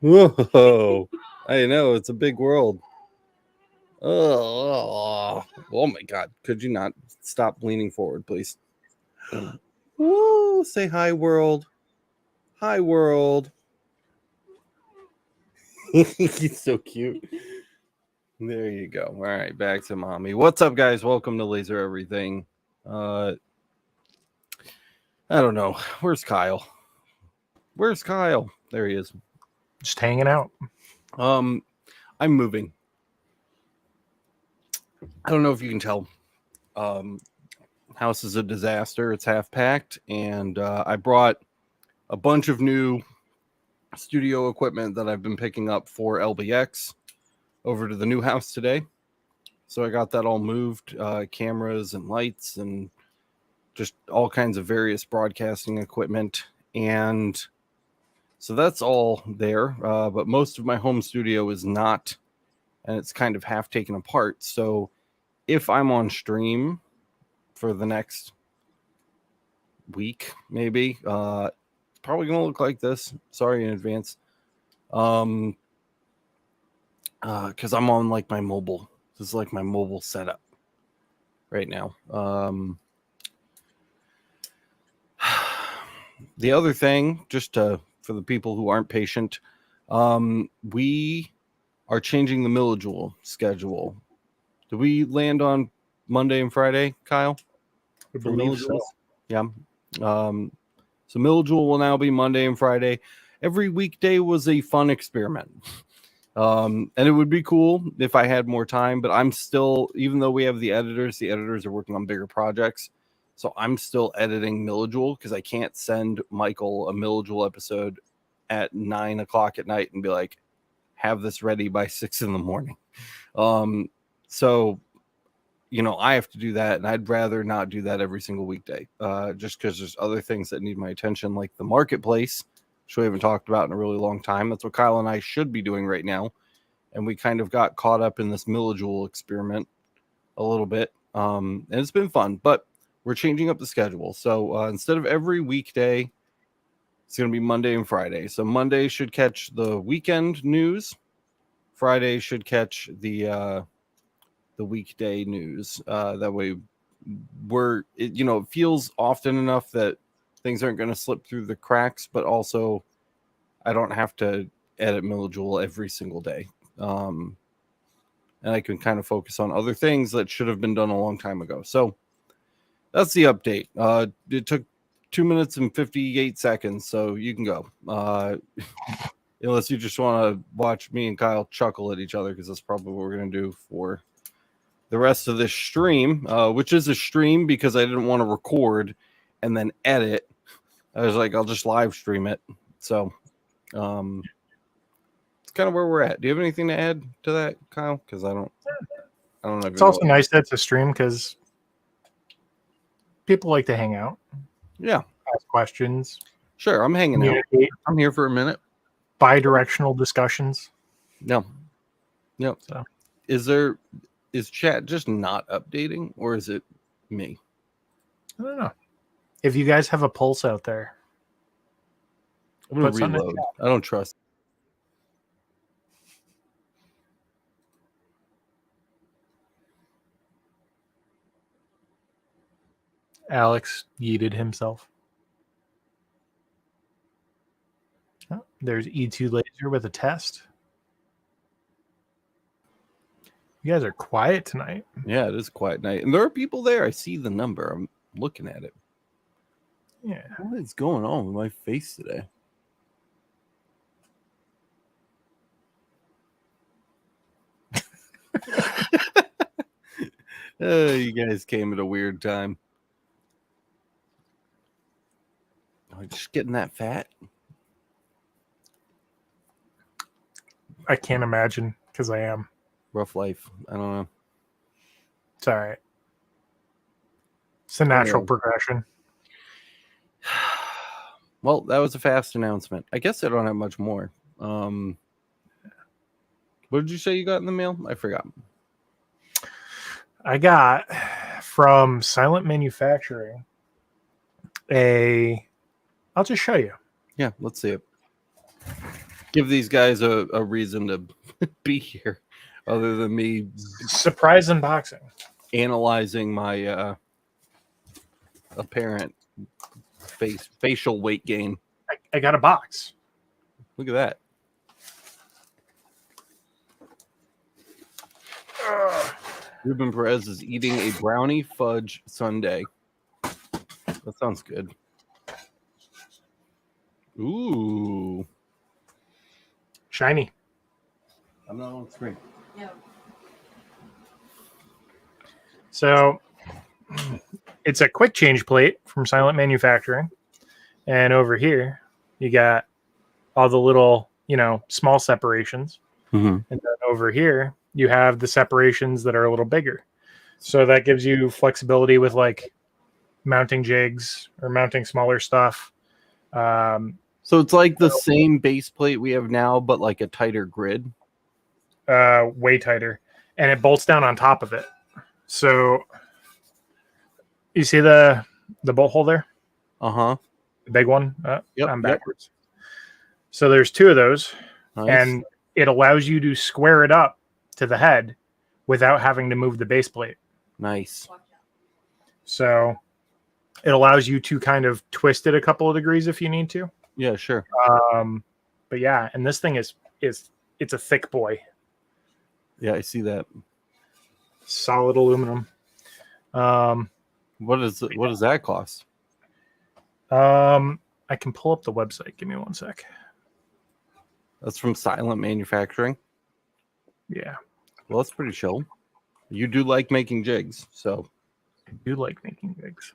Whoa. I know, it's a big world. Oh my God. Could you not stop leaning forward, please? Woo, say hi, world. Hi, world. He's so cute. There you go. All right, back to mommy. What's up, guys? Welcome to Laser Everything. I don't know. Where's Kyle? Where's Kyle? There he is. Just hanging out. I'm moving. I don't know if you can tell. House is a disaster. It's half packed, and I brought a bunch of new studio equipment that I've been picking up for LBX over to the new house today. So I got that all moved, cameras and lights and just all kinds of various broadcasting equipment. And so that's all there. But most of my home studio is not, and it's kind of half taken apart. So if I'm on stream for the next week, maybe, it's probably going to look like this. Sorry in advance. Because I'm on like my mobile. This is like my mobile setup right now. The other thing, just for the people who aren't patient, we are changing the Millijoule schedule. Did we land on Monday and Friday, Kyle? I believe so. Yeah. So Millijoule will now be Monday and Friday. Every weekday was a fun experiment. And it would be cool if I had more time, but I'm still, even though we have the editors are working on bigger projects. So I'm still editing Millijoule because I can't send Michael a Millijoule episode at 9 o'clock at night and be like, have this ready by 6 a.m. So, you know, I have to do that, and I'd rather not do that every single weekday, just because there's other things that need my attention, like the marketplace, which we haven't talked about in a really long time. That's what Kyle and I should be doing right now. And we kind of got caught up in this Millijoule experiment a little bit. And it's been fun, but we're changing up the schedule. So instead of every weekday, it's going to be Monday and Friday. So Monday should catch the weekend news. Friday should catch the weekday news. That way it feels often enough that things aren't going to slip through the cracks, but also I don't have to edit Millijoule every single day. And I can kind of focus on other things that should have been done a long time ago. So that's the update. It took 2 minutes and 58 seconds, so you can go. Unless you just want to watch me and Kyle chuckle at each other, because that's probably what we're going to do for the rest of this stream, which is a stream because I didn't want to record and then edit. I was like, I'll just live stream it. So it's kind of where we're at. Do you have anything to add to that, Kyle? Because I don't know. It's also nice that it's a stream because people like to hang out. Yeah. Ask questions. Sure, I'm hanging out. I'm here for a minute. Bi-directional discussions. No. So. Is chat just not updating, or is it me? I don't know. If you guys have a pulse out there, I'm going to reload. I don't trust. Alex yeeted himself. Oh, there's E2 Laser with a test. You guys are quiet tonight. Yeah, it is a quiet night. And there are people there. I see the number. I'm looking at it. Yeah. What is going on with my face today? You guys came at a weird time. I'm just getting that fat. I can't imagine because I am. Rough life. I don't know. It's all right. It's a natural progression. Well, that was a fast announcement. I guess I don't have much more. What did you say you got in the mail? I forgot. I got from Silent Manufacturing I'll just show you. Yeah, let's see it. Give these guys a reason to be here, other than me Surprise unboxing. analyzing my apparent facial weight gain. I got a box. Look at that. Ruben Perez is eating a brownie fudge sundae. That sounds good. Ooh. Shiny. I'm not on screen. Yeah. So it's a quick change plate from Silent Manufacturing. And over here, you got all the little, small separations. Mm-hmm. And then over here, you have the separations that are a little bigger. So that gives you flexibility with like mounting jigs or mounting smaller stuff. So it's like the same base plate we have now, but like a tighter grid. Way tighter. And it bolts down on top of it. So you see the bolt hole there? Uh-huh. The big one? Yep, I'm backwards. So there's two of those. Nice. And it allows you to square it up to the head without having to move the base plate. Nice. So it allows you to kind of twist it a couple of degrees if you need to. Yeah, sure. But yeah, and this thing it's a thick boy. Yeah, I see that. Solid aluminum. What does that cost? I can pull up the website. Give me one sec. That's from Silent Manufacturing. Yeah. Well, that's pretty chill. You do like making jigs, so I do like making jigs.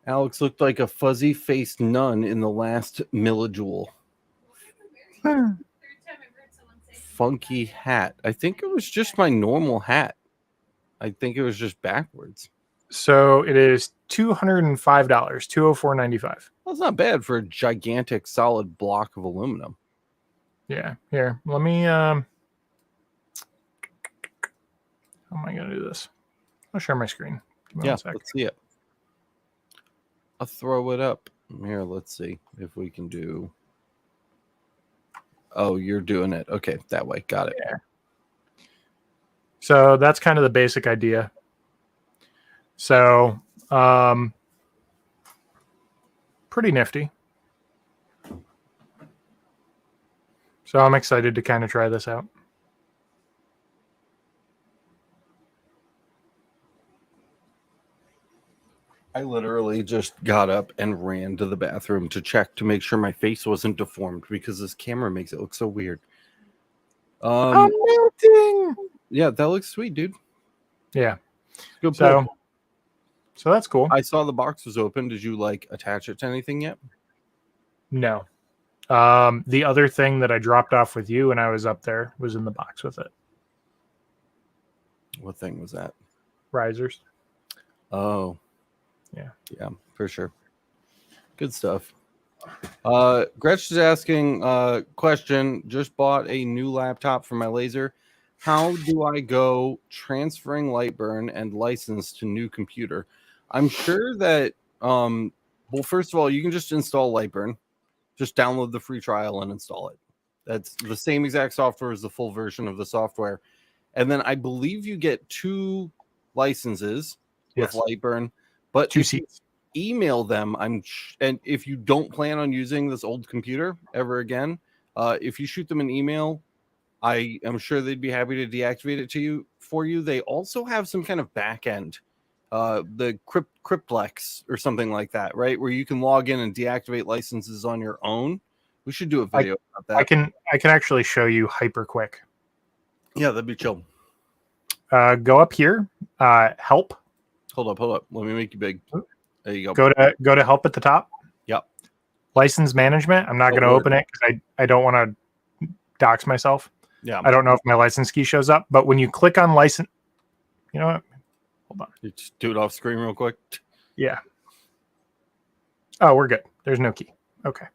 Alex looked like a fuzzy-faced nun in the last Millijoule. Funky hat. I think it was just my normal hat. I think it was just backwards. So it is $205, $204.95. That's not bad for a gigantic solid block of aluminum. Yeah. Here, let me. How am I going to do this? I'll share my screen. Give me Yeah, one sec. let's see it. I'll throw it up. Here, let's see if we can do. Oh, you're doing it. Okay, that way. Got it. Yeah. So that's kind of the basic idea. So, pretty nifty. So I'm excited to kind of try this out. I literally just got up and ran to the bathroom to check to make sure my face wasn't deformed because this camera makes it look so weird. I'm melting. Yeah, that looks sweet, dude. Yeah. Good So pull. that's cool. I saw the box was open. Did you like attach it to anything yet? No. The other thing that I dropped off with you when I was up there was in the box with it. What thing was that? Risers. Oh. Yeah, for sure. Good stuff. Gretch is asking question. Just bought a new laptop for my laser. How do I go transferring Lightburn and license to new computer? I'm sure that well, first of all, you can just install Lightburn. Just download the free trial and install it. That's the same exact software as the full version of the software. And then I believe you get 2 licenses with Lightburn. But 2 if you seats. email them, and if you don't plan on using this old computer ever again, if you shoot them an email, I am sure they'd be happy to deactivate it for you. They also have some kind of back end, the Cryptlex or something like that, right? Where you can log in and deactivate licenses on your own. We should do a video about that. I can actually show you hyper quick. Yeah, that'd be chill. Go up here, help. Hold up. Let me make you big. There you go. Go to help at the top. Yep. License management. I'm not going to open it because I don't want to dox myself. Yeah. I don't know if my license key shows up, but when you click on license, you know what? Hold on. You just do it off screen real quick. Yeah. Oh, we're good. There's no key. Okay.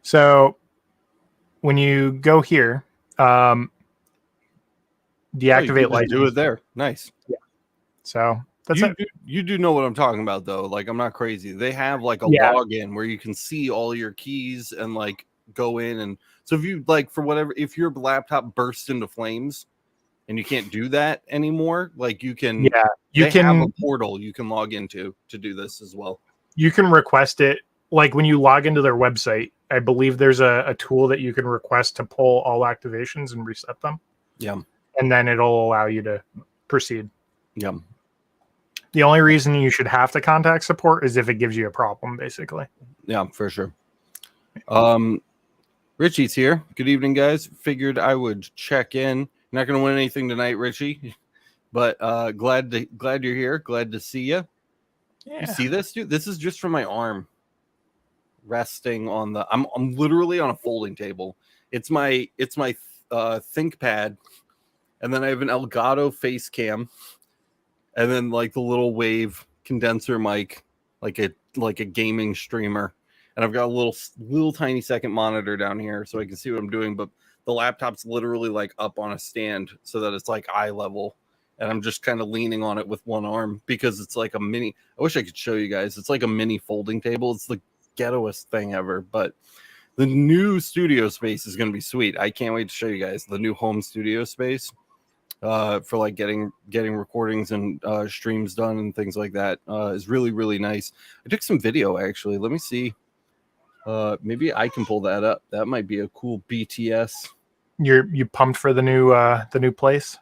So when you go here deactivate light. Do license. it there. Nice. Yeah. So that's it. You do know what I'm talking about, though. Like, I'm not crazy. They have like a login where you can see all your keys and like go in. And so if you like, for whatever, if your laptop bursts into flames and you can't do that anymore, like you can, you can have a portal you can log into to do this as well. You can request it. Like when you log into their website, I believe there's a tool that you can request to pull all activations and reset them. Yeah. And then it'll allow you to proceed. Yeah. The only reason you should have to contact support is if it gives you a problem, basically. Yeah, for sure. Richie's here. Good evening, guys. Figured I would check in. You're not going to win anything tonight, Richie, but glad you're here. Glad to see you. Yeah. You see this, dude? This is just from my arm resting on the. I'm literally on a folding table. It's my ThinkPad, and then I have an Elgato face cam, and then like the little wave condenser mic, like a gaming streamer, and I've got a little tiny second monitor down here so I can see what I'm doing. But the laptop's literally like up on a stand so that it's like eye level. And I'm just kind of leaning on it with one arm because it's like a mini. I wish I could show you guys. It's like a mini folding table. It's the ghettoest thing ever. But the new studio space is going to be sweet. I can't wait to show you guys the new home studio space for like getting recordings and streams done and things like that. Is really, really nice. I took some video actually. Let me see. Maybe I can pull that up. That might be a cool BTS. You pumped for the new place?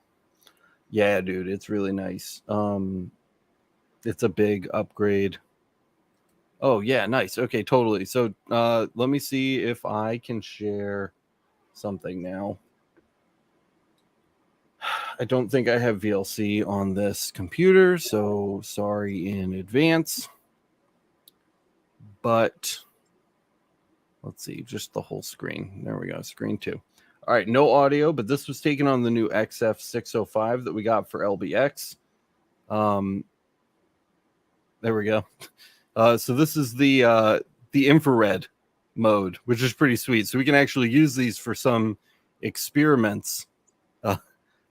Yeah, dude, it's really nice. It's a big upgrade. Oh, yeah, nice. Okay, totally. So let me see if I can share something now. I don't think I have VLC on this computer, so sorry in advance. But let's see, just the whole screen. There we go, screen 2. All right, no audio, but this was taken on the new XF605 that we got for LBX. There we go. So this is the infrared mode, which is pretty sweet. So we can actually use these for some experiments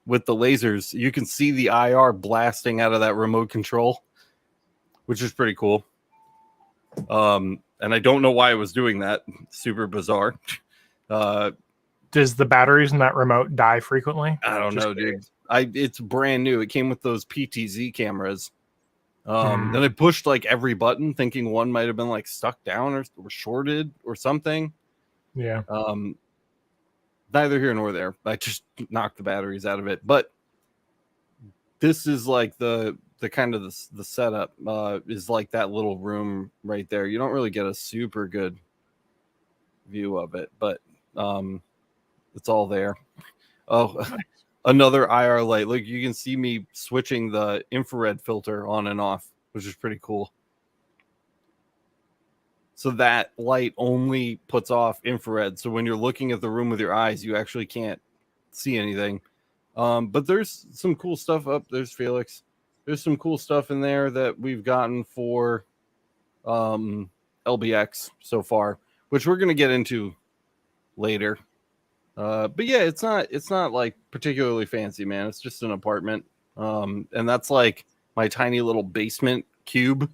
with the lasers. You can see the IR blasting out of that remote control, which is pretty cool. And I don't know why I was doing that. Super bizarre. Does the batteries in that remote die frequently? I don't know, dude. It's brand new. It came with those PTZ cameras. Then I pushed like every button, thinking one might have been like stuck down or shorted or something. Yeah. Neither here nor there. I just knocked the batteries out of it. But this is like the kind of the setup is like that little room right there. You don't really get a super good view of it, but it's all there. Oh, nice. Another IR light. Like you can see me switching the infrared filter on and off, which is pretty cool. So that light only puts off infrared. So when you're looking at the room with your eyes, you actually can't see anything. But there's some cool stuff up. There's Felix. There's some cool stuff in there that we've gotten for LBX so far, which we're going to get into later. But yeah, it's not like particularly fancy, man. It's just an apartment. And that's like my tiny little basement cube.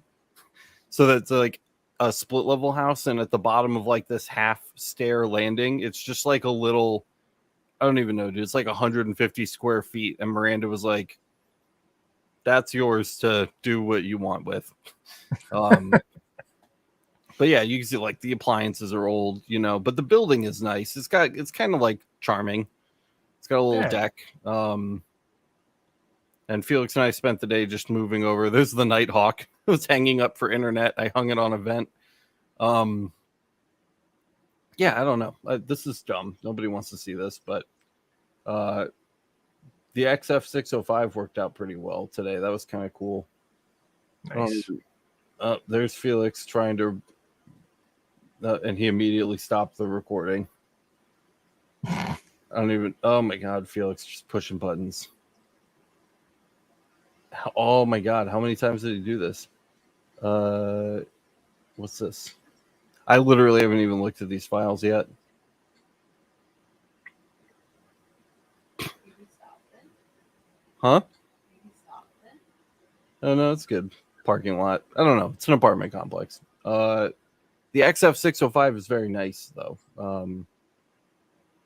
So that's like a split level house. And at the bottom of like this half stair landing, it's just like a little, I don't even know, dude. It's like 150 square feet. And Miranda was like, that's yours to do what you want with. But yeah, you can see like the appliances are old, you know, but the building is nice. It's kind of like charming. It's got a little deck. And Felix and I spent the day just moving over. There's the Nighthawk. It was hanging up for internet. I hung it on a vent. Yeah, I don't know. This is dumb. Nobody wants to see this, but the XF605 worked out pretty well today. That was kind of cool. Nice. There's Felix trying to and he immediately stopped the recording. I don't even. Oh my God, Felix just pushing buttons. Oh my God, how many times did he do this? What's this? I literally haven't even looked at these files yet. Huh? Oh no, it's good. Parking lot. I don't know. It's an apartment complex. The XF605 is very nice though.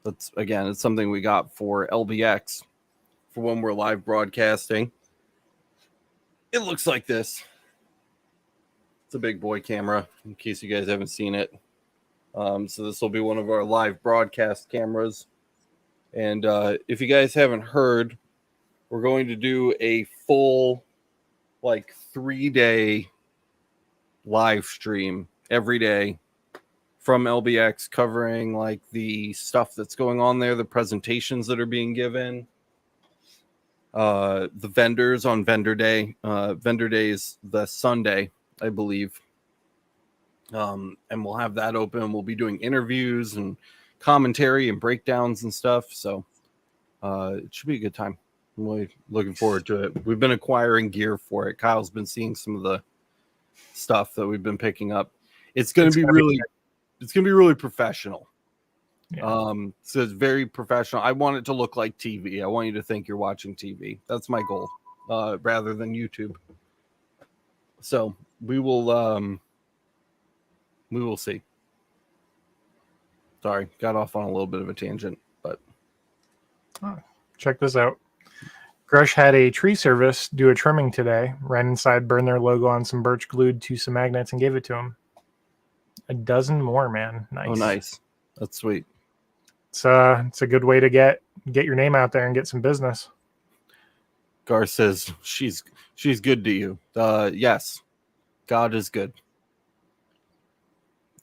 That's again, it's something we got for LBX for when we're live broadcasting. It looks like this. It's a big boy camera, in case you guys haven't seen it. So this will be one of our live broadcast cameras. And if you guys haven't heard, we're going to do a full, 3-day live stream every day from LBX, covering like the stuff that's going on there, the presentations that are being given, the vendors on vendor day. Vendor day is the Sunday, I believe. And we'll have that open. We'll be doing interviews and commentary and breakdowns and stuff. So it should be a good time. I'm really looking forward to it. We've been acquiring gear for it. Kyle's been seeing some of the stuff that we've been picking up. It's going to be really professional. Yeah. So it's very professional. I want it to look like TV. I want you to think you're watching TV. That's my goal, rather than YouTube. So we will see. Sorry, got off on a little bit of a tangent, but check this out. Grush had a tree service do a trimming today. Ran inside, burned their logo on some birch, glued to some magnets, and gave it to him. A dozen more, man. Nice. Oh, nice. That's sweet. It's a good way to get your name out there and get some business. Gar says she's good to you. Yes, God is good.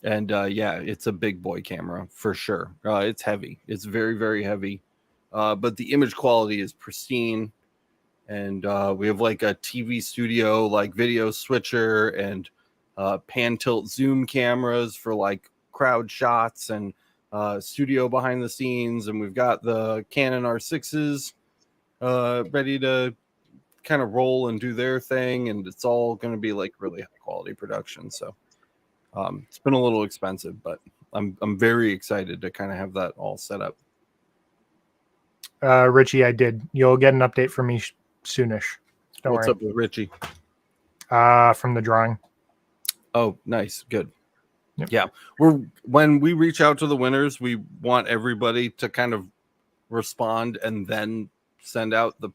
And yeah, it's a big boy camera for sure. It's heavy. It's very, very heavy. But the image quality is pristine. And we have like a TV studio, like video switcher and pan tilt zoom cameras for like crowd shots and studio behind the scenes. And we've got the Canon R6s ready to kind of roll and do their thing. And it's all going to be like really high quality production. So it's been a little expensive, but I'm very excited to kind of have that all set up. Richie, I did. You'll get an update from me soonish. Don't What's worry. up with Richie? From the drawing. Oh, nice. Good. Yep. Yeah. When we reach out to the winners, we want everybody to kind of respond and then send out the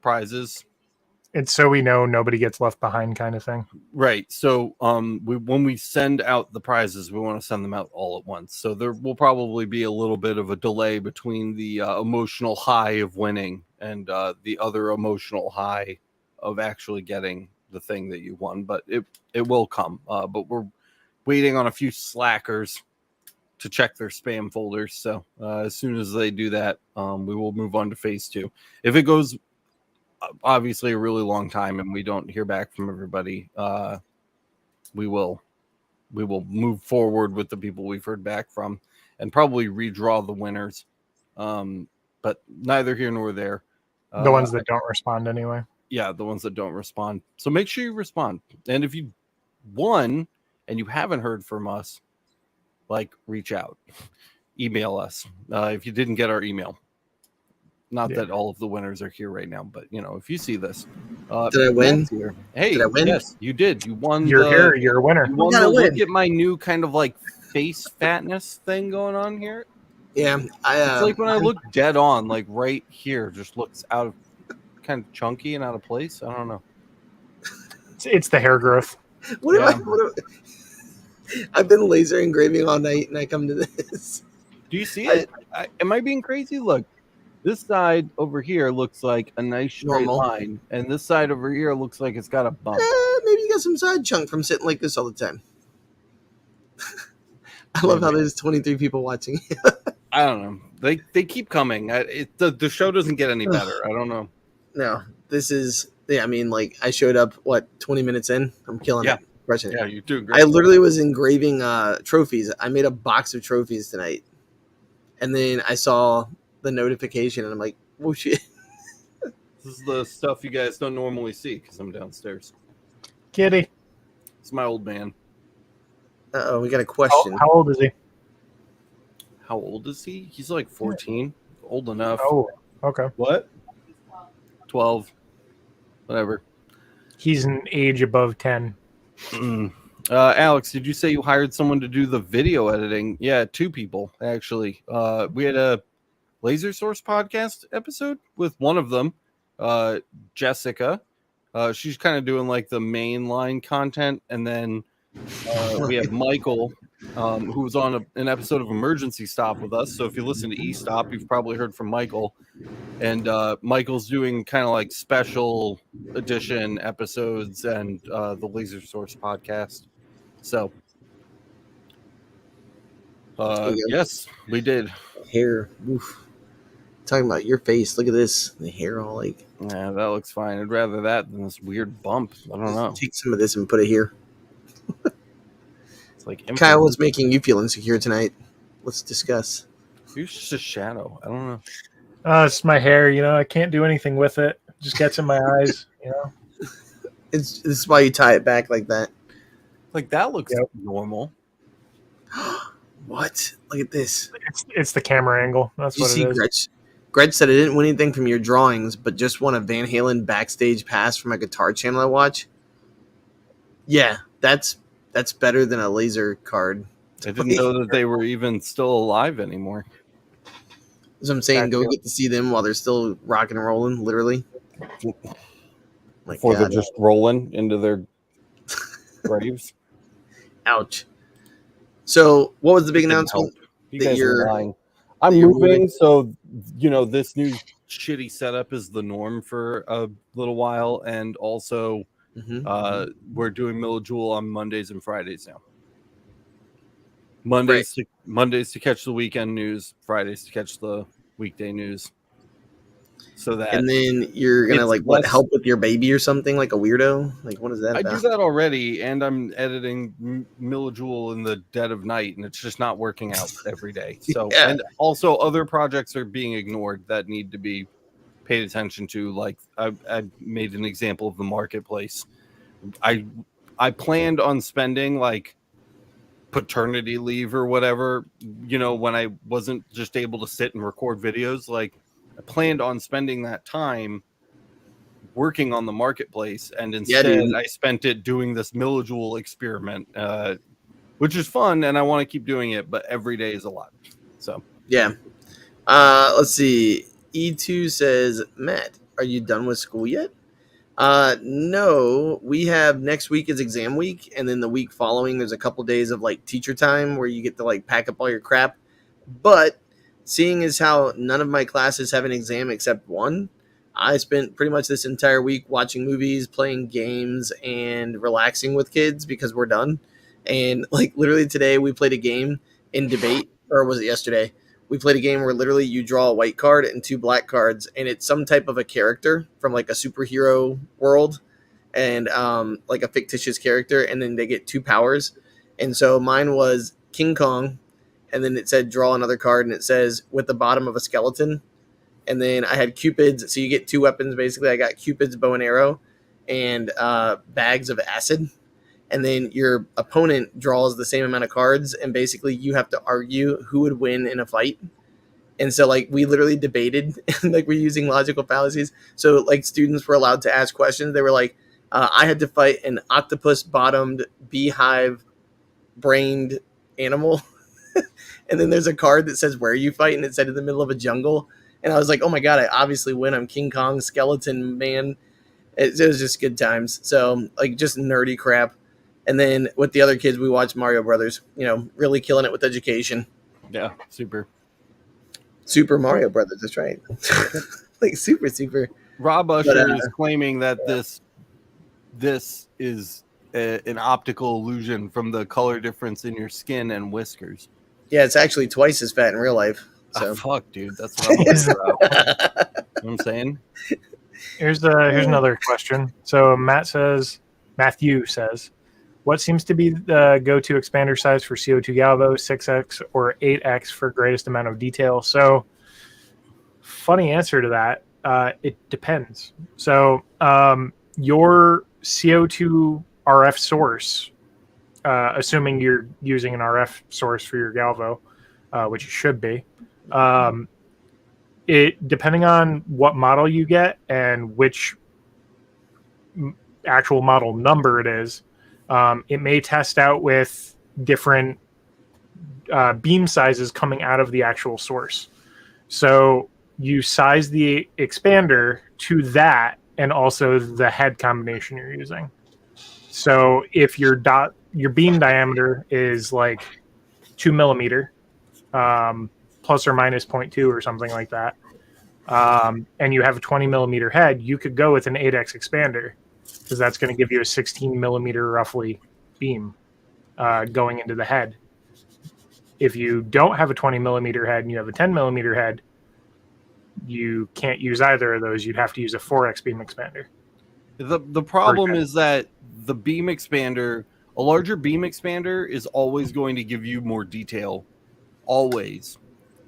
prizes. It's so we know nobody gets left behind kind of thing. Right. So when we send out the prizes, we want to send them out all at once. So there will probably be a little bit of a delay between the emotional high of winning and the other emotional high of actually getting the thing that you won. But it will come. But we're waiting on a few slackers to check their spam folders. So as soon as they do that, we will move on to phase 2. If it goes obviously a really long time and we don't hear back from everybody, we will move forward with the people we've heard back from and probably redraw the winners, but neither here nor there. The ones that don't respond anyway. Yeah, the ones that don't respond. So make sure you respond, and if you won and you haven't heard from us, reach out, email us if you didn't get our email. Not that all of the winners are here right now, but if you see this, did I win? Hey, did I win? Yes, you did. You won. You're here. You're a winner. You won the look at my new kind of face fatness thing going on here. Yeah, it's like when I look dead on, right here, just looks out of kind of chunky and out of place. I don't know. It's the hair growth. I've been laser engraving all night, and I come to this. Do you see it? Am I being crazy? Look. This side over here looks like a nice straight line, and this side over here looks like it's got a bump. Maybe you got some side chunk from sitting like this all the time. I love how there's 23 people watching. I don't know. They keep coming. The show doesn't get any better. I don't know. No, this is. Yeah, I mean, I showed up 20 minutes in. I'm killing it. Crushing it. Yeah, you're doing great. I literally was engraving trophies. I made a box of trophies tonight, and then I saw the notification and I'm like, oh shit. This is the stuff you guys don't normally see because I'm downstairs. Kitty. It's my old man. Uh-oh, we got a question. How old is he? How old is he? He's 14. Old enough. Oh, okay. What? 12, whatever. He's an age above 10. Alex, did you say you hired someone to do the video editing? Yeah, 2 people actually. We had a Laser Source podcast episode with one of them, Jessica. She's kind of doing like the mainline content, and then we have Michael, who was on an episode of Emergency Stop with us. So if you listen to E-Stop, you've probably heard from Michael. And Michael's doing kind of like special edition episodes and the Laser Source podcast. So, yes, we did. Hair. Oof. Talking about your face. Look at this. The hair all like. Yeah, that looks fine. I'd rather that than this weird bump. I don't know. Take some of this and put it here. It's like Kyle, what's making you feel insecure tonight? Let's discuss. It's just a shadow. I don't know. It's my hair. I can't do anything with it. It just gets in my eyes. This is why you tie it back like that. Like that looks normal. What? Look at this. It's the camera angle. That's what it is. Gretch? Gretch said I didn't win anything from your drawings, but just won a Van Halen backstage pass from a guitar channel I watch. Yeah, that's better than a laser card. I didn't know that they were even still alive anymore. That's what I'm saying. Go get to see them while they're still rocking and rolling, literally. Before they're just rolling into their graves. Ouch. So, what was the big announcement? You guys are lying. I'm moving, so this new shitty setup is the norm for a little while, and also we're doing Millijoule on Mondays and Fridays now. Mondays to catch the weekend news, Fridays to catch the weekday news. So that, and then you're gonna help with your baby or something like a weirdo. Like, what is that? I do that already, and I'm editing Millijoule in the dead of night, and it's just not working out every day. So, and also other projects are being ignored that need to be paid attention to. Like I made an example of the marketplace. I planned on spending like paternity leave or whatever, when I wasn't just able to sit and record videos. Like, I planned on spending that time working on the marketplace, and instead I spent it doing this Millijoule experiment, which is fun, and I want to keep doing it, but every day is a lot. So let's see. E2 says, Matt, are you done with school yet? No, we have next week is exam week, and then the week following there's a couple days of like teacher time where you get to like pack up all your crap. But seeing as how none of my classes have an exam except one, I spent pretty much this entire week watching movies, playing games, and relaxing with kids because we're done. And like literally today we played a game in debate, or was it yesterday? We played a game where literally you draw a white card and 2 black cards, and it's some type of a character from like a superhero world, and like a fictitious character, and then they get 2 powers. And so mine was King Kong, and then it said draw another card, and it says with the bottom of a skeleton. And then I had Cupids, so you get 2 weapons basically. I got Cupid's bow and arrow and bags of acid. And then your opponent draws the same amount of cards, and basically you have to argue who would win in a fight. And so like we literally debated, and like we're using logical fallacies. So like students were allowed to ask questions. They were like, I had to fight an octopus-bottomed, beehive-brained animal. And then there's a card that says where you fight, and it said in the middle of a jungle. And I was like, oh my God, I obviously win. I'm King Kong, skeleton man. It was just good times. So like just nerdy crap. And then with the other kids, we watched Mario Brothers, really killing it with education. Yeah, super Mario Brothers. That's right. Like super. Rob Usher is claiming that this is an optical illusion from the color difference in your skin and whiskers. Yeah, it's actually twice as fat in real life. So fuck, dude, that's what I'm talking about. You know what I'm saying? Here's another question. So Matthew says, what seems to be the go-to expander size for CO2 Galvo, 6x or 8x for greatest amount of detail? So, funny answer to that. It depends. So, your CO2 RF source, assuming you're using an RF source for your Galvo, which you should be, it depending on what model you get and which actual model number it is, it may test out with different beam sizes coming out of the actual source. So you size the expander to that and also the head combination you're using. So if your beam diameter is like 2 millimeter, plus or minus 0.2 or something like that, and you have a 20 millimeter head, you could go with an 8x expander because that's going to give you a 16 millimeter roughly beam going into the head. If you don't have a 20 millimeter head and you have a 10 millimeter head, you can't use either of those. You'd have to use a 4x beam expander. The problem is that the beam expander, a larger beam expander, is always going to give you more detail, always,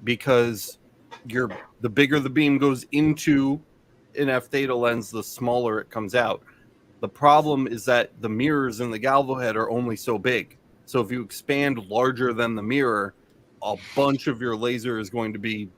because the bigger the beam goes into an f theta lens, the smaller it comes out. The problem is that the mirrors in the galvo head are only so big. So if you expand larger than the mirror, a bunch of your laser is going to be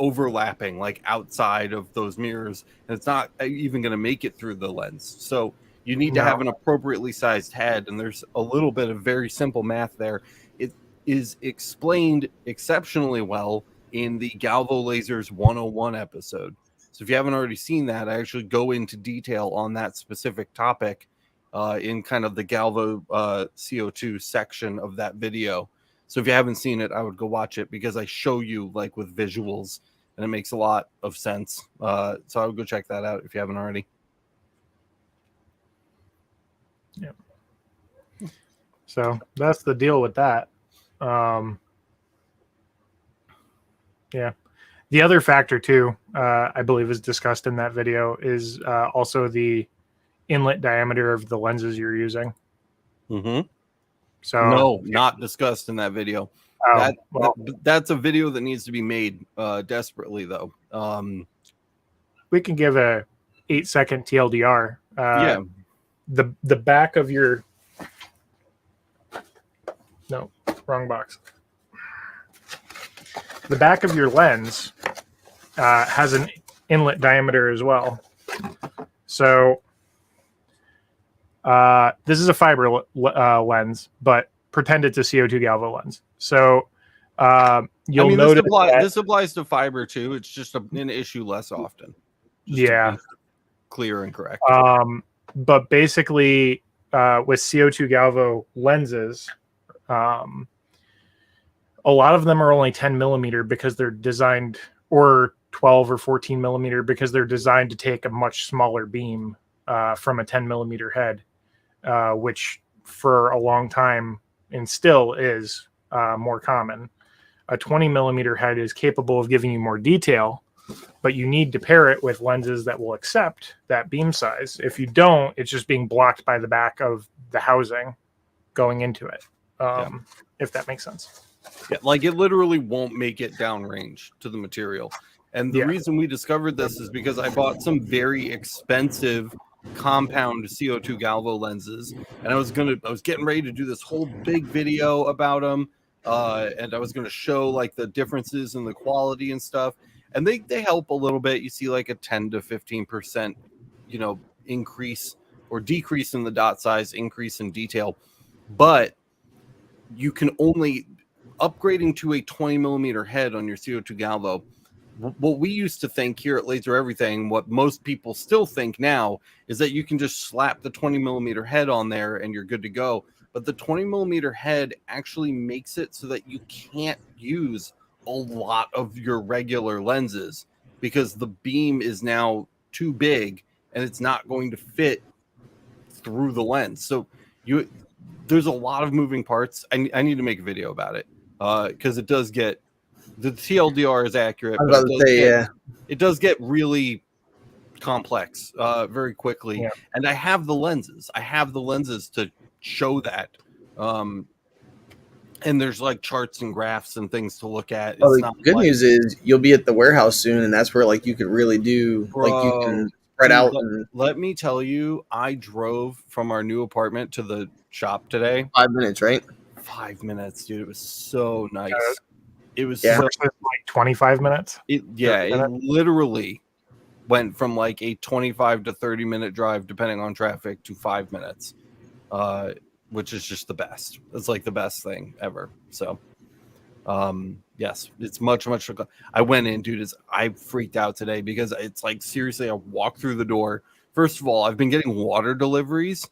overlapping, like outside of those mirrors, and it's not even going to make it through the lens. So you need to have an appropriately sized head, and there's a little bit of very simple math there. It is explained exceptionally well in the Galvo Lasers 101 episode. So if you haven't already seen that, I actually go into detail on that specific topic in kind of the Galvo CO2 section of that video. So if you haven't seen it, I would go watch it because I show you like with visuals, and it makes a lot of sense. So I would go check that out if you haven't already. Yeah. So that's the deal with that. Yeah. The other factor too, I believe is discussed in that video is also the inlet diameter of the lenses you're using. Mm-hmm. So no, not discussed in that video. That's a video that needs to be made desperately, though. We can give a 8-second TLDR. Yeah. The back of your no, wrong box. The back of your lens has an inlet diameter as well. So this is a fiber lens, but pretend it's a CO2 galvo lens. So you'll notice this applies to fiber too. It's just an issue less often. Yeah, clear and correct. But basically, with CO2 galvo lenses, a lot of them are only 10 millimeter because they're designed, or 12 or 14 millimeter because they're designed to take a much smaller beam from a 10 millimeter head, which for a long time and still is more common. A 20 millimeter head is capable of giving you more detail, but you need to pair it with lenses that will accept that beam size. If you don't, it's just being blocked by the back of the housing going into it, if that makes sense. Yeah, like it literally won't make it downrange to the material. And the reason we discovered this is because I bought some very expensive compound CO2 galvo lenses, and I was getting ready to do this whole big video about them, and I was going to show like the differences in the quality and stuff. And they help a little bit. You see like a 10 to 15%, increase or decrease in the dot size, increase in detail. But you can only upgrading to a 20 millimeter head on your CO2 galvo. What we used to think here at Laser Everything, what most people still think now, is that you can just slap the 20 millimeter head on there and you're good to go. But the 20 millimeter head actually makes it so that you can't use a lot of your regular lenses because the beam is now too big and it's not going to fit through the lens. So there's a lot of moving parts. I need to make a video about it because it does get, the TLDR is accurate, but it does get really complex very quickly. Yeah. And I have the lenses. To show that. And there's like charts and graphs and things to look at. Well, the good news is you'll be at the warehouse soon, and that's where like you could really do you can spread out. Let me tell you, I drove from our new apartment to the shop today. 5 minutes, right? 5 minutes, dude. It was so nice. It was Yeah. so, versus like 25 minutes. it literally went from like a 25 to 30-minute drive, depending on traffic, to 5 minutes, which is just the best. It's like the best thing ever. So, yes, it's much. I went in, dude. I freaked out today because it's like, seriously, I walked through the door. First of all, I've been getting water deliveries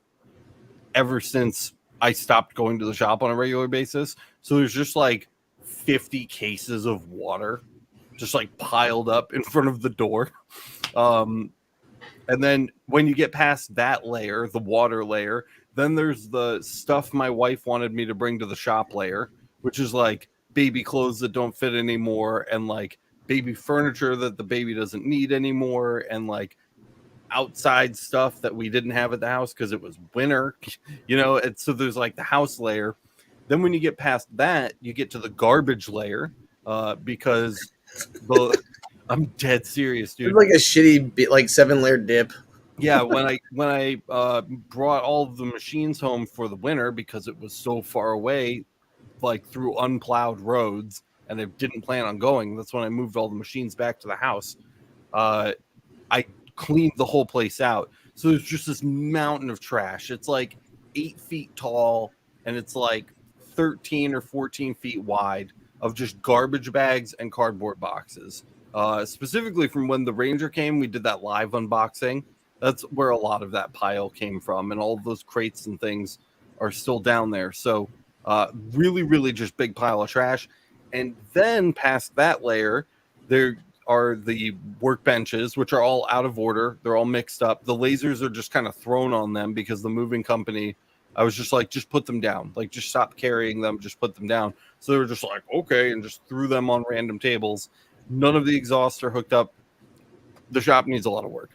ever since I stopped going to the shop on a regular basis. So there's just like 50 cases of water just like piled up in front of the door. And then when you get past that layer, the water layer, then there's the stuff my wife wanted me to bring to the shop layer, which is like baby clothes that don't fit anymore, and like baby furniture that the baby doesn't need anymore, and like outside stuff that we didn't have at the house because it was winter, and so there's like the house layer. Then when you get past that, you get to the garbage layer, because I'm dead serious, dude. It's like a shitty like 7-layer dip. Yeah, when I brought all of the machines home for the winter because it was so far away, like through unplowed roads, and I didn't plan on going. That's when I moved all the machines back to the house. I cleaned the whole place out. So there's just this mountain of trash. It's like 8 feet tall, and it's like 13 or 14 feet wide of just garbage bags and cardboard boxes. Specifically from when the Ranger came, we did that live unboxing. That's where a lot of that pile came from, and all of those crates and things are still down there. So really just big pile of trash. And then past that layer, there are the workbenches, which are all out of order. They're all mixed up. The lasers are just kind of thrown on them because the moving company, I was just like, just put them down. Like, just stop carrying them. Just put them down. So they were just like, okay, and just threw them on random tables. None of the exhausts are hooked up. The shop needs a lot of work.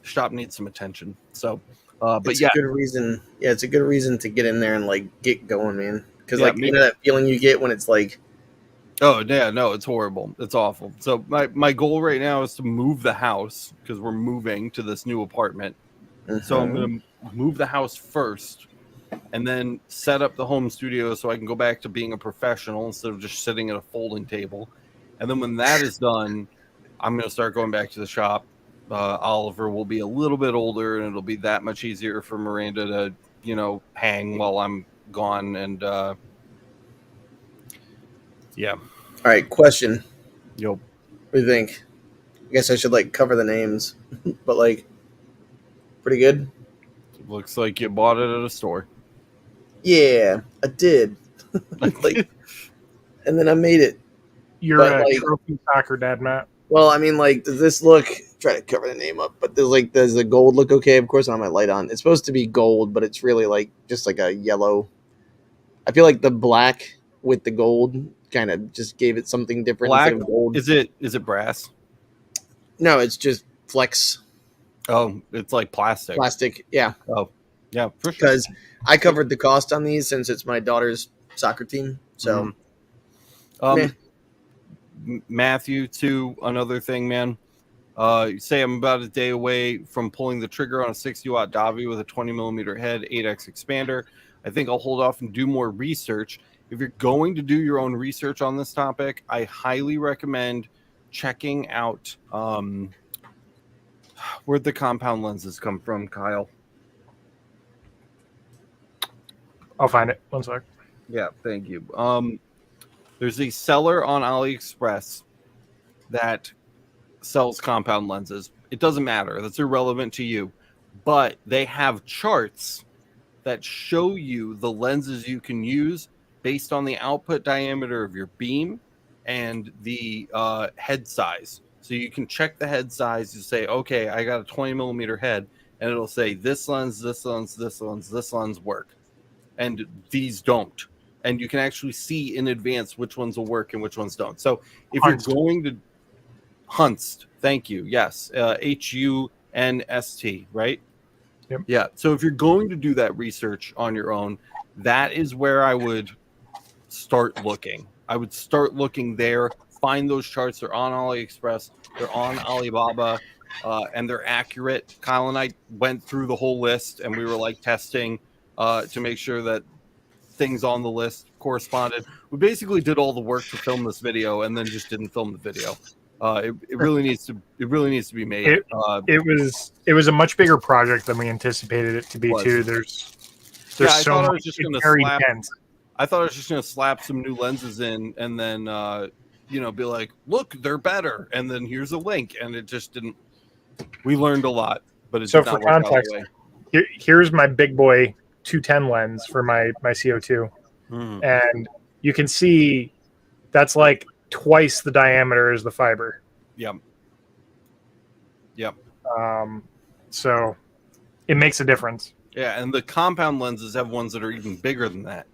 The shop needs some attention. So, but It's yeah, a good reason. Yeah, it's a good reason to get in there and like get going, man. Because Yeah, like you know that feeling you get when it's like, oh yeah, no, it's horrible. It's awful. So my goal right now is to move the house because we're moving to this new apartment. So I'm going to move the house first and then set up the home studio so I can go back to being a professional instead of just sitting at a folding table. And then when that is done, I'm going to start going back to the shop. Oliver will be a little bit older, and it'll be that much easier for Miranda to, hang while I'm gone. And yeah. all right, question. Yep. What do you think? I guess I should like cover the names, but like, pretty good. Looks like you bought it at a store. Yeah, I did. Like, and then I made it. You're But, a like- trophy soccer dad, Matt. Well, I mean, like, does this look? Try to cover the name up, but does the gold look okay? Of course, I don't have my light on. It's supposed to be gold, but it's really like just like a yellow. I feel like the black with the gold kind of just gave it something different Black? instead of gold. Is it brass? No, it's just flex Oh, it's like plastic. plastic. Yeah, Oh, yeah, for sure. because I covered the cost on these since it's my daughter's soccer team. So, meh. Matthew, too, another thing, man. You say I'm about a day away from pulling the trigger on a 60-watt Davi with a 20mm head, 8x expander. I think I'll hold off and do more research. If you're going to do your own research on this topic, I highly recommend checking out where'd the compound lenses come from, Kyle? I'll find it. One sec. Yeah, thank you. There's a seller on AliExpress that sells compound lenses. It doesn't matter. That's irrelevant to you. But they have charts that show you the lenses you can use based on the output diameter of your beam and the head size. So you can check the head size. You say, okay, I got a 20mm head, and it'll say this lens, this lens, this lens, this lens work. And these don't. And you can actually see in advance which ones will work and which ones don't. So if Hunst. you're going to Hunst, thank you. Yes. Hunst, right? Yep. Yeah. So if you're going to do that research on your own, that is where I would start looking. I would start looking there, find those charts. They're on AliExpress, they're on Alibaba, and they're accurate. Kyle and I went through the whole list, and we were like testing to make sure that things on the list corresponded. We basically did all the work to film this video and then just didn't film the video. It really needs to be made. It was a much bigger project than we anticipated it to be too. There's I so thought much. I was just gonna slap some new lenses in and then be like, look, they're better, and then here's a link, and it just didn't. We learned a lot, but it so did for not work context, out the way. here's my big boy 210 lens for my CO2, Mm. and you can see that's like twice the diameter as the fiber. Yep. So it makes a difference. Yeah, and the compound lenses have ones that are even bigger than that.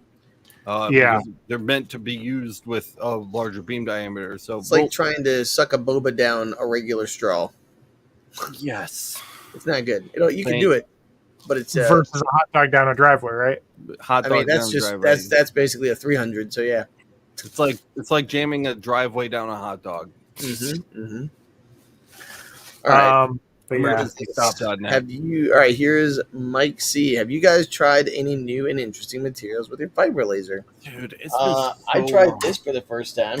Yeah, they're meant to be used with a larger beam diameter. So It's like trying to suck a boba down a regular straw. yes, It's not good. You can do it, but it's versus a hot dog down a driveway, right? hot I dog mean, that's down just driveway. that's basically a 300. So yeah. It's like jamming a driveway down a hot dog. Mm-hmm. All right. But yeah, Stop.net. Have you? All right. Here's Mike C. Have you guys tried any new and interesting materials with your fiber laser? Dude, it's been so I tried long. this for the first time.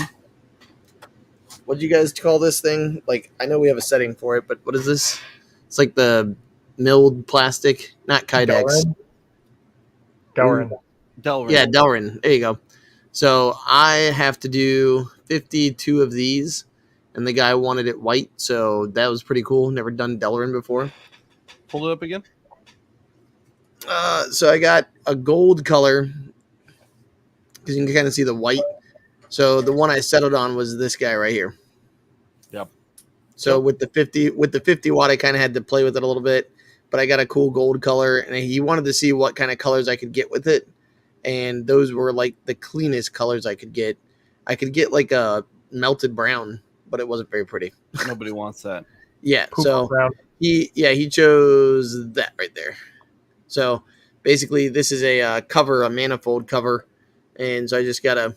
What do you guys call this thing? Like, I know we have a setting for it, but what is this? It's like the milled plastic, not Kydex. Delrin. Yeah, Delrin. There you go. So I have to do 52 of these, and the guy wanted it white, so that was pretty cool. Never done Delrin before. Pull it up again. So I got a gold color because you can kind of see the white. So the one I settled on was this guy right here. Yep. So with the 50 watt, I kind of had to play with it a little bit, but I got a cool gold color, and he wanted to see what kind of colors I could get with it, and those were like the cleanest colors I could get. I could get like a melted brown, but it wasn't very pretty. Nobody wants that. Yeah. Poop So brown. he chose that right there. So basically, this is a cover, a manifold cover, and so I just gotta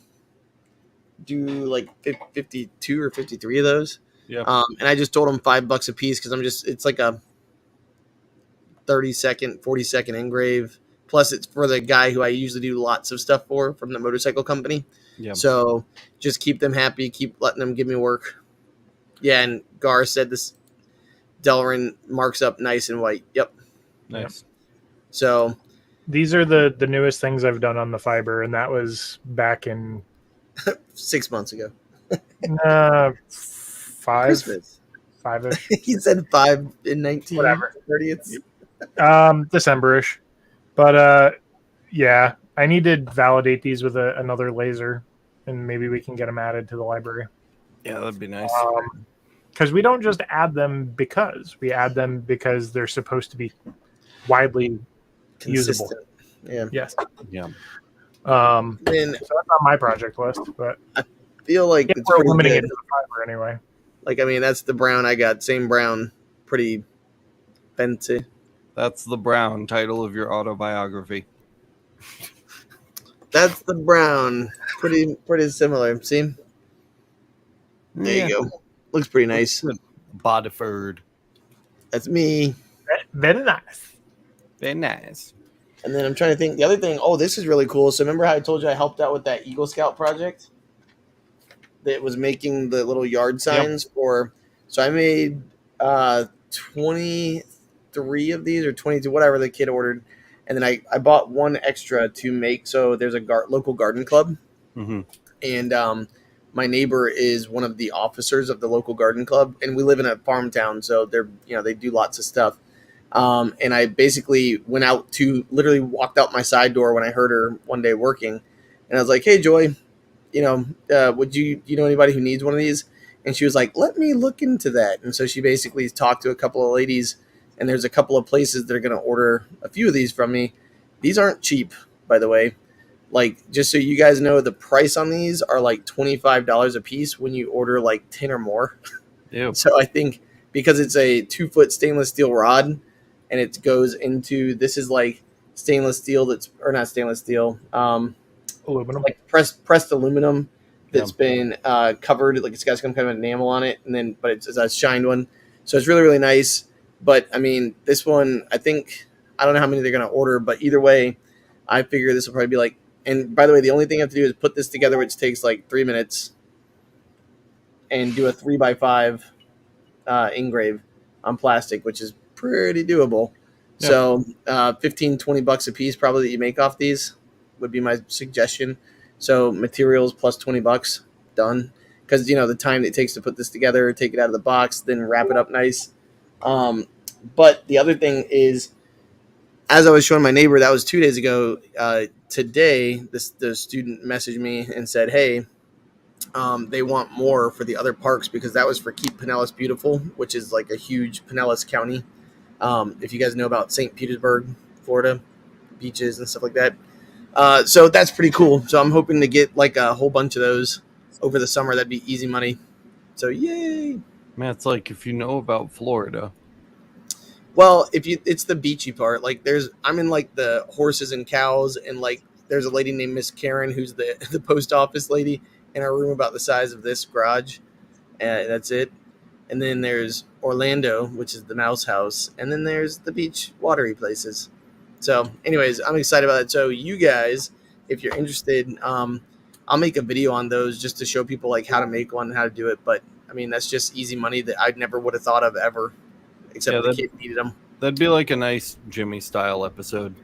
do like 52 or 53 of those. Yeah. And I just told him $5 a piece because it's like a 30-second, 40-second engrave. Plus, it's for the guy who I usually do lots of stuff for from the motorcycle company. Yeah. So just keep them happy, keep letting them give me work. Yeah, and Gar said this Delrin marks up nice and white. Yep. Nice. So These are the newest things I've done on the fiber, and that was back in 6 months ago. five-ish. He said 5 in 19. Whatever. 30th. December-ish. But yeah, I need to validate these with another laser, and maybe we can get them added to the library. Yeah, that'd be nice. Because we don't just add them because we add them because they're supposed to be widely usable. Consistent. Yeah. Yes. Yeah. And So that's on my project list, but feel like if it's we're pretty limiting good. it to the fiber anyway. Like, I mean, that's the brown I got. Same brown. Pretty fancy. That's the Brown title of your autobiography. That's the brown. Pretty similar. See? There you go. Looks pretty nice. Bodiford. That's me. Very nice. Very nice. And then I'm trying to think. The other thing, oh, this is really cool. So remember how I told you I helped out with that Eagle Scout project? That was making the little yard signs for. So I made 23 of these or 22, whatever the kid ordered. And then I bought one extra to make. So there's a local garden club. Mm-hmm. And my neighbor is one of the officers of the local garden club. And we live in a farm town. So they do lots of stuff. And I basically went out to literally walked out my side door when I heard her one day working. And I was like, hey, Joy, would you know anybody who needs one of these? And she was like, let me look into that. And so she basically talked to a couple of ladies, and there's a couple of places that are going to order a few of these from me. These aren't cheap, by the way. Like, just so you guys know, the price on these are like $25 a piece when you order like 10 or more. Ew. So I think because it's a 2-foot stainless steel rod and it goes into, this is like stainless steel or not stainless steel, Aluminum. like pressed aluminum that's been covered, like it's got some kind of enamel on it, but it's a shined one, so it's really, really nice. But I mean, this one, I don't know how many they're going to order, but either way, I figure this will probably be like And by the way, the only thing I have to do is put this together, which takes like 3 minutes, and do a 3x5 engrave on plastic, which is pretty doable. Yeah. So 15, 20 bucks a piece probably that you make off these would be my suggestion. So materials plus 20 bucks, done. Because, the time it takes to put this together, take it out of the box, then wrap it up nice. But the other thing is, as I was showing my neighbor, that was 2 days ago, today, the student messaged me and said, hey, they want more for the other parks, because that was for Keep Pinellas Beautiful, which is like a huge Pinellas County. If you guys know about St. Petersburg, Florida, beaches and stuff like that. So that's pretty cool. So I'm hoping to get like a whole bunch of those over the summer. That'd be easy money. So yay. Man, it's like if you know about Florida. Well, it's the beachy part. Like I'm in like the horses and cows, and like there's a lady named Miss Karen who's the post office lady in a room about the size of this garage. And that's it. And then there's Orlando, which is the mouse house. And then there's the beach watery places. So anyways, I'm excited about it. So you guys, if you're interested, I'll make a video on those just to show people like how to make one and how to do it. But I mean, that's just easy money that I never would have thought of ever, except the kid needed them. That'd be like a nice Jimmy style episode.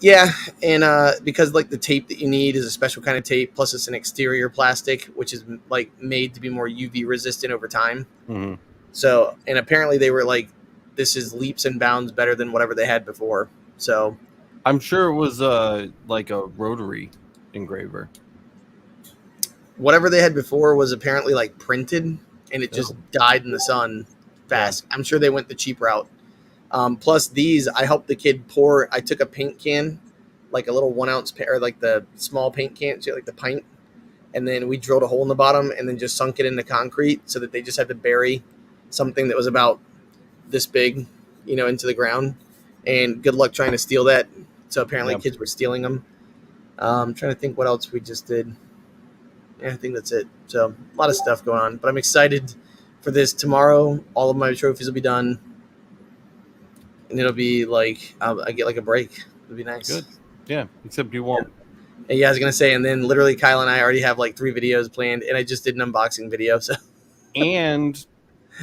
Yeah, and because like the tape that you need is a special kind of tape, plus it's an exterior plastic, which is like made to be more UV resistant over time. Mm-hmm. So, and apparently they were like, this is leaps and bounds better than whatever they had before. So, I'm sure it was like a rotary engraver. Whatever they had before was apparently like printed, and it just died in the sun fast. Yeah. I'm sure they went the cheap route. Plus these, I helped the kid pour. I took a paint can, like a little 1 ounce, or like the small paint can, so like the pint, and then we drilled a hole in the bottom and then just sunk it into concrete so that they just had to bury something that was about this big, into the ground. And good luck trying to steal that. So apparently kids were stealing them. I'm trying to think what else we just did. Yeah, I think that's it. So a lot of stuff going on, but I'm excited for this. Tomorrow, all of my trophies will be done. And it'll be like, I get like a break. It'll be nice. Good. Yeah, except you won't. Yeah, I was going to say, and then literally Kyle and I already have like 3 videos planned, and I just did an unboxing video. So, and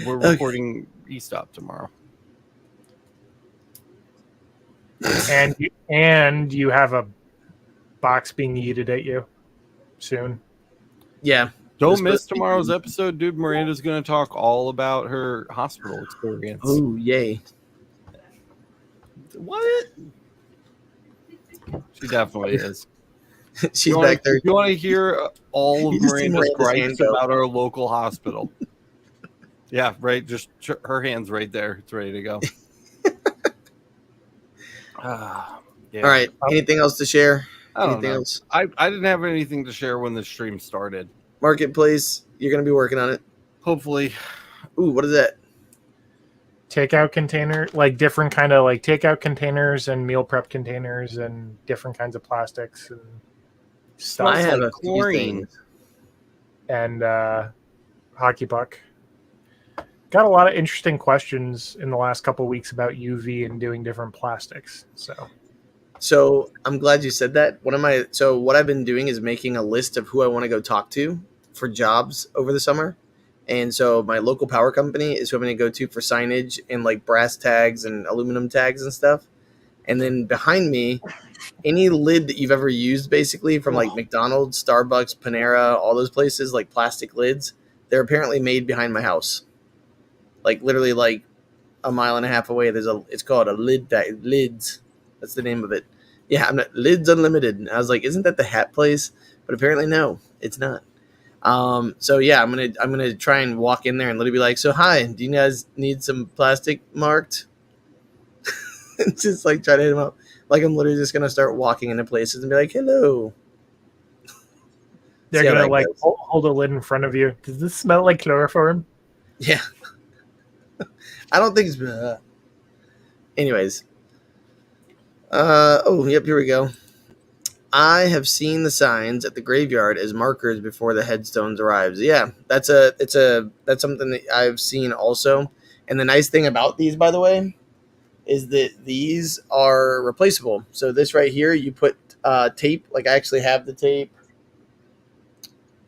we're recording E-Stop tomorrow. And you have a box being yeeted at you soon. Yeah. Don't miss tomorrow's episode, dude. Miranda's going to talk all about her hospital experience. Oh, yay. What? She definitely is. She's back there. You want to hear all of Miranda's gripes about our local hospital? Yeah, right. Just her hand's right there. It's ready to go. Yeah. All right. Anything else to share? Anything else? I didn't have anything to share when the stream started. Marketplace, you're going to be working on it. Hopefully. Ooh, what is that? Takeout container, like different kind of like takeout containers and meal prep containers and different kinds of plastics and stuff. I have like chlorine and hockey puck. Got a lot of interesting questions in the last couple of weeks about UV and doing different plastics. So I'm glad you said that. What I've been doing is making a list of who I want to go talk to for jobs over the summer. And so my local power company is who I'm going to go to for signage and like brass tags and aluminum tags and stuff. And then behind me, any lid that you've ever used, basically from like McDonald's, Starbucks, Panera, all those places, like plastic lids, they're apparently made behind my house. Like literally like a mile and a half away. It's called a lids. That's the name of it. Yeah, Lids Unlimited. And I was like, isn't that the hat place? But apparently no, it's not. So yeah, I'm gonna try and walk in there and literally be like, so hi, do you guys need some plastic marked? And just like try to hit them up. Like I'm literally just gonna start walking into places and be like, hello. They're gonna like hold a lid in front of you. Does this smell like chloroform? Yeah. I don't think it's anyways. Yep, here we go. I have seen the signs at the graveyard as markers before the headstones arrives. Yeah, that's something that I've seen also. And the nice thing about these, by the way, is that these are replaceable. So this right here, you put tape. Like I actually have the tape.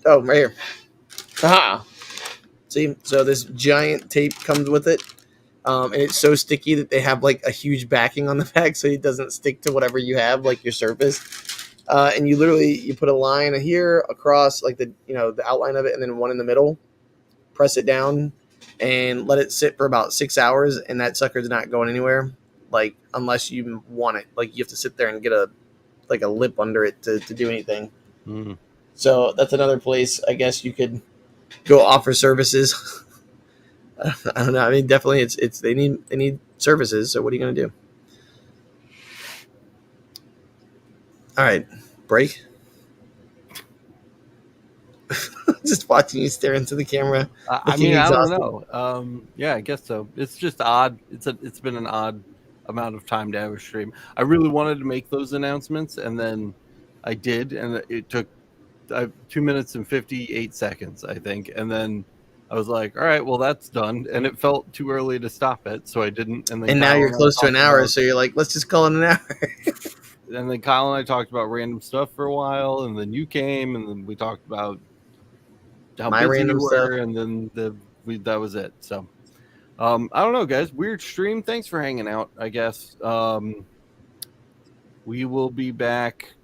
Oh, right here. Aha. See, so this giant tape comes with it. And it's so sticky that they have like a huge backing on the back so it doesn't stick to whatever you have, like your surface. And you put a line here across like the outline of it, and then one in the middle. Press it down and let it sit for about 6 hours, and that sucker's not going anywhere. Like unless you want it, like you have to sit there and get a lip under it to do anything. Mm. So that's another place I guess you could go offer services. I don't know. I mean, definitely, it's they need services. So what are you gonna do? All right, break. Just watching you stare into the camera. I mean, I don't know. Yeah, I guess so. It's just odd. It's been an odd amount of time to have a stream. I really wanted to make those announcements, and then I did, and it took 2 minutes and 58 seconds, I think, and then I was like, all right, well, that's done, and it felt too early to stop it, so I didn't. And now you're close to an hour, so you're like, let's just call it an hour. And then Kyle and I talked about random stuff for a while, and then you came, and then we talked about how my busy random you were, stuff, and then that was it. So I don't know, guys. Weird stream. Thanks for hanging out, I guess. We will be back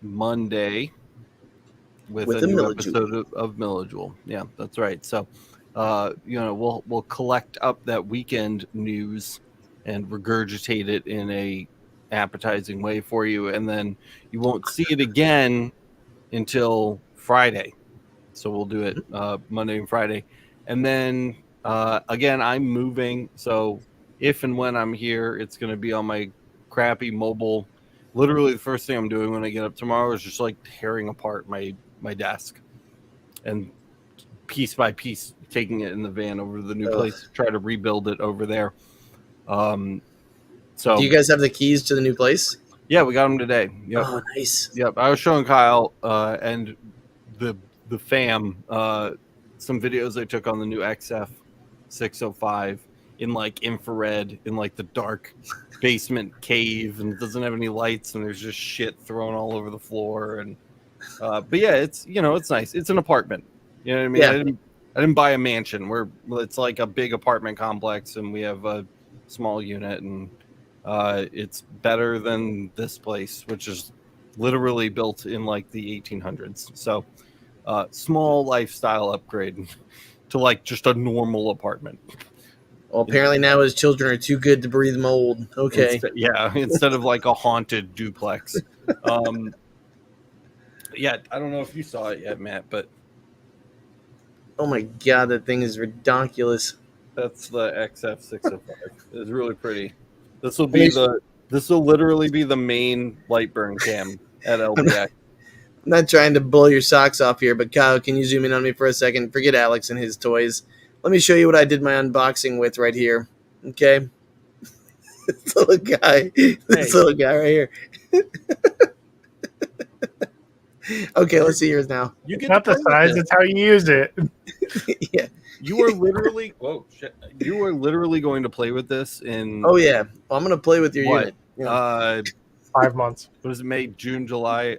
Monday with a new episode of Millijoule. Yeah, that's right. So we'll collect up that weekend news and regurgitate it in a appetizing way for you, and then you won't see it again until Friday. So we'll do it Monday and Friday. And then, again, I'm moving. So if and when I'm here, it's going to be on my crappy mobile. Literally, the first thing I'm doing when I get up tomorrow is just like tearing apart my desk and piece by piece taking it in the van over to the new place to try to rebuild it over there. So do you guys have the keys to the new place? Yeah, we got them today. Yep. Oh, nice. Yep. I was showing Kyle and the fam some videos I took on the new XF 605 in like infrared in like the dark basement cave, and it doesn't have any lights, and there's just shit thrown all over the floor. And but yeah, it's it's nice. It's an apartment. You know what I mean? Yeah. I didn't buy a mansion. It's like a big apartment complex, and we have a small unit, and it's better than this place, which is literally built in like the 1800s. So small lifestyle upgrade to like just a normal apartment. Well, apparently now his children are too good to breathe mold. Okay. Instead of like a haunted duplex. Yeah, I don't know if you saw it yet, Matt, but oh my god, that thing is ridiculous. That's the XF 605. It's really pretty. This will literally be the main light burn cam at LBX. I'm not trying to blow your socks off here, but Kyle, can you zoom in on me for a second? Forget Alex and his toys. Let me show you what I did my unboxing with right here. Okay. This little guy. This little guy right here. Okay, let's see yours now. You get not the size, it's how you use it. Yeah. You are literally You are literally going to play with this in oh yeah. Well, I'm gonna play with your unit. Yeah. 5 months. What is it, May, June, July,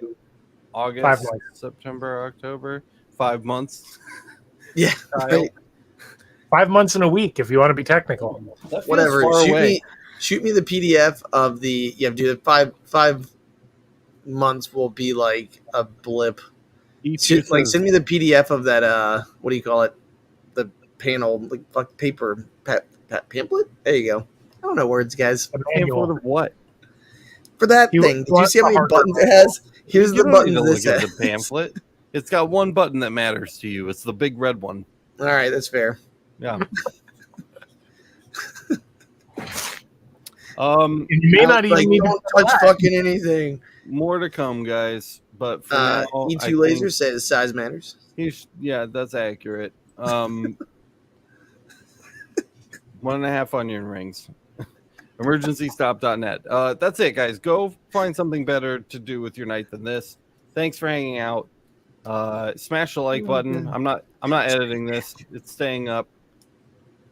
August, 5 months. September, October? 5 months. Yeah. Right. 5 months in a week, if you want to be technical. Whatever. Shoot me the PDF of the dude. 5 months will be like a blip. Send me the PDF of that. What do you call it? The panel, like paper pamphlet. There you go. I don't know words, guys. A pamphlet of what? For that thing. Did you see how many buttons it has? Here's the buttons. This is the pamphlet. It's got one button that matters to you. It's the big red one. All right, that's fair. Yeah. You may not even need to touch fucking anything. More to come, guys. But for now, E2 Laser says size matters. That's accurate. 1.5 onion rings. Emergencystop.net. That's it, guys. Go find something better to do with your night than this. Thanks for hanging out. Smash the like button. I'm not editing this. It's staying up.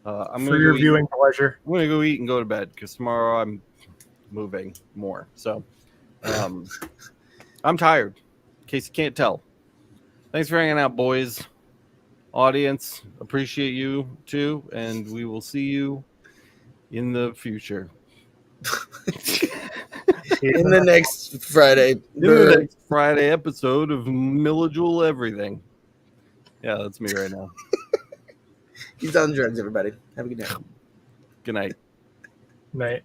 For your viewing pleasure. I'm gonna go eat and go to bed because tomorrow I'm moving more. So I'm tired, in case you can't tell. Thanks for hanging out, boys. Audience, appreciate you too, and we will see you in the future. In the next Friday. In the next Friday episode of Millijoule Everything. Yeah, that's me right now. He's on drugs, everybody. Have a good night. Good night. Night.